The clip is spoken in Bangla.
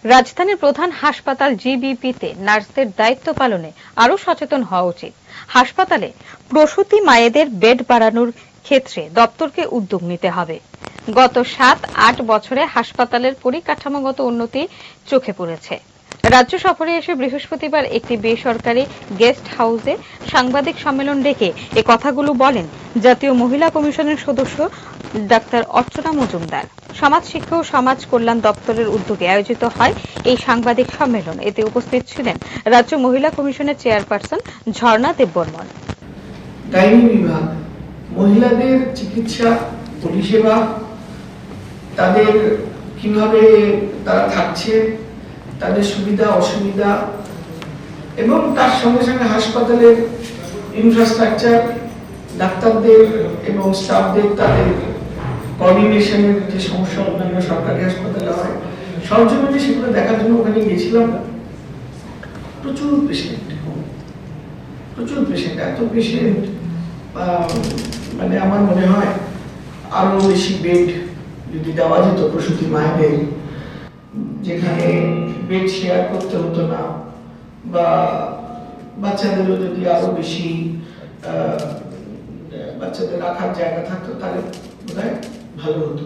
রাজধানীর প্রধান হাসপাতাল জিবিপিতে নার্সদের দায়িত্ব পালনে আরও সচেতন হওয়া উচিত। হাসপাতালে প্রসূতি মায়েদের বেড বাড়ানোর ক্ষেত্রে দপ্তরকে উদ্যোগ নিতে হবে। গত ৭-৮ বছরে হাসপাতালের পরিকাঠামোগত উন্নতি চোখে পড়েছে। রাজ্য সফরে এসে বৃহস্পতিবার একটি বেসরকারি গেস্ট হাউসে সাংবাদিক সম্মেলন ডেকে এ কথাগুলো বলেন জাতীয় মহিলা কমিশনের সদস্য ডাক্তার অর্চনা মজুমদার। সমাজ শিক্ষা ও সমাজ কল্যাণ দপ্তরের উদ্যোগে আয়োজিত হয় এই সাংবাদিক সম্মেলন। এতে উপস্থিত ছিলেন রাজ্য মহিলা কমিশনের চেয়ারপারসন ঝর্ণা দেববর্মন। গাইনি বিভাগ, মহিলাদের চিকিৎসা পরিষেবা, তাদের কিভাবে তারা থাকছে, তাদের সুবিধা অসুবিধা এবং তার সঙ্গে সঙ্গে হাসপাতালের ইনফ্রাস্ট্রাকচার, ডাক্তারদের এবং স্টাফদের তাদের কোঅর্ডিনেশনের যে সমস্যা অন্যান্য সরকারি হাসপাতালে হয়, সরজমিনে সেগুলো দেখার জন্য ওখানে গেছিলাম। প্রচুর পেশেন্ট, এত পেশেন্ট, মানে আমার মনে হয় আরো বেশি বেড যদি দেওয়া যেত প্রসূতি মায়েদের, যেখানে বেড শেয়ার করতে হতো না, বা বাচ্চাদেরও যদি আরো বেশি বাচ্চাদের রাখার জায়গা থাকতো, তাহলে বোধহয় ভালো হতো।